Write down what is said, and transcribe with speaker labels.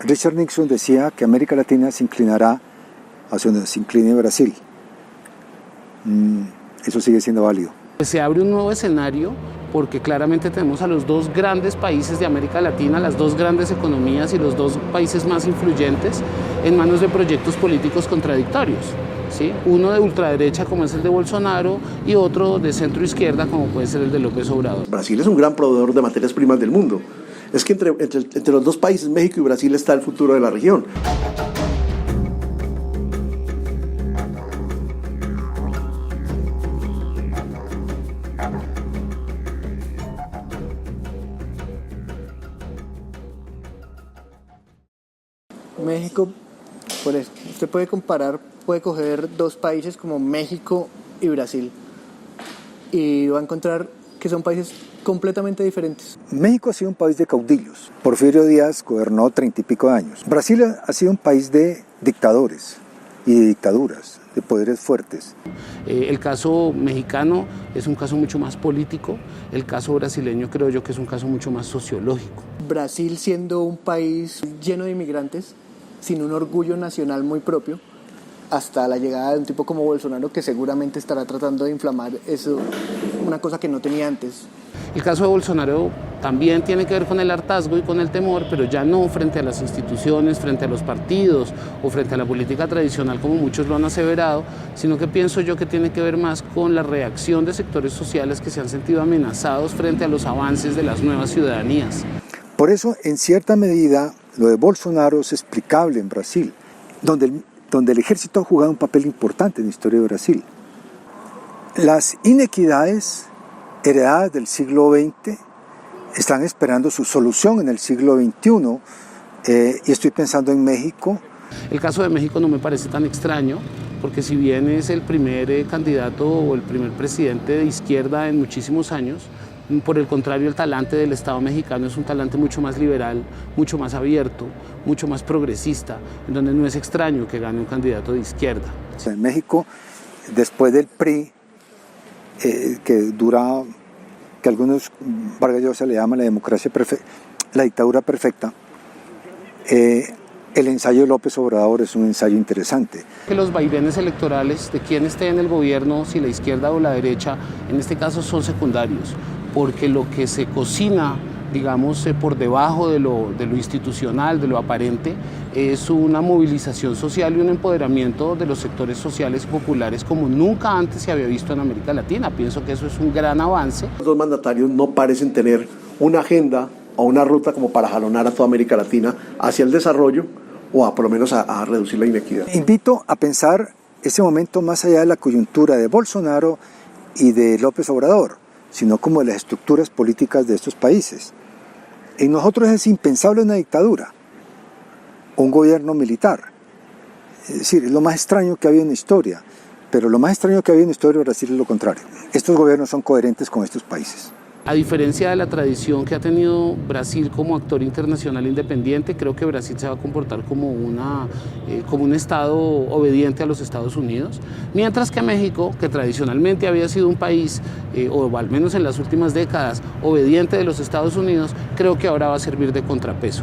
Speaker 1: Richard Nixon decía que América Latina se inclinará hacia donde se incline Brasil. Eso sigue siendo válido.
Speaker 2: Se abre un nuevo escenario porque claramente tenemos a los dos grandes países de América Latina, las dos grandes economías y los dos países más influyentes en manos de proyectos políticos contradictorios, ¿sí? Uno de ultraderecha como es el de Bolsonaro y otro de centro izquierda como puede ser el de López Obrador.
Speaker 3: Brasil es un gran proveedor de materias primas del mundo. Es que entre los dos países, México y Brasil, está el futuro de la región.
Speaker 4: México, por eso, usted puede comparar, puede coger dos países como México y Brasil y va a encontrar que son países completamente diferentes.
Speaker 1: México ha sido un país de caudillos. Porfirio Díaz gobernó 30 y pico de años. Brasil ha sido un país de dictadores y de dictaduras, de poderes fuertes.
Speaker 2: El caso mexicano es un caso mucho más político, el caso brasileño creo yo que es un caso mucho más sociológico.
Speaker 4: Brasil siendo un país lleno de inmigrantes, sin un orgullo nacional muy propio, hasta la llegada de un tipo como Bolsonaro que seguramente estará tratando de inflamar eso, una cosa que no tenía antes.
Speaker 2: El caso de Bolsonaro también tiene que ver con el hartazgo y con el temor, pero ya no frente a las instituciones, frente a los partidos o frente a la política tradicional como muchos lo han aseverado, sino que pienso yo que tiene que ver más con la reacción de sectores sociales que se han sentido amenazados frente a los avances de las nuevas ciudadanías.
Speaker 1: Por eso, en cierta medida, lo de Bolsonaro es explicable en Brasil, donde el ejército ha jugado un papel importante en la historia de Brasil. Las inequidades heredadas del siglo XX están esperando su solución en el siglo XXI, y estoy pensando en México.
Speaker 2: El caso de México no me parece tan extraño, porque si bien es el primer candidato o el primer presidente de izquierda en muchísimos años, por el contrario, el talante del Estado mexicano es un talante mucho más liberal, mucho más abierto, mucho más progresista, en donde no es extraño que gane un candidato de izquierda.
Speaker 1: En México, después del PRI, que algunos Vargas Llosa le llaman la democracia perfecta, la dictadura perfecta, el ensayo de López Obrador es un ensayo interesante.
Speaker 2: Que los vaivenes electorales de quien esté en el gobierno, si la izquierda o la derecha, en este caso son secundarios, porque lo que se cocina, digamos, por debajo de lo institucional, de lo aparente, es una movilización social y un empoderamiento de los sectores sociales y populares como nunca antes se había visto en América Latina. Pienso que eso es un gran avance.
Speaker 3: Los dos mandatarios no parecen tener una agenda o una ruta como para jalonar a toda América Latina hacia el desarrollo o por lo menos a reducir la inequidad.
Speaker 1: Invito a pensar ese momento más allá de la coyuntura de Bolsonaro y de López Obrador, sino como de las estructuras políticas de estos países. En nosotros es impensable una dictadura o un gobierno militar. Es decir, es lo más extraño que ha habido en la historia, pero lo más extraño que ha habido en la historia de Brasil es lo contrario. Estos gobiernos son coherentes con estos países.
Speaker 2: A diferencia de la tradición que ha tenido Brasil como actor internacional independiente, creo que Brasil se va a comportar como un Estado obediente a los Estados Unidos, mientras que México, que tradicionalmente había sido un país, o al menos en las últimas décadas, obediente de los Estados Unidos, creo que ahora va a servir de contrapeso.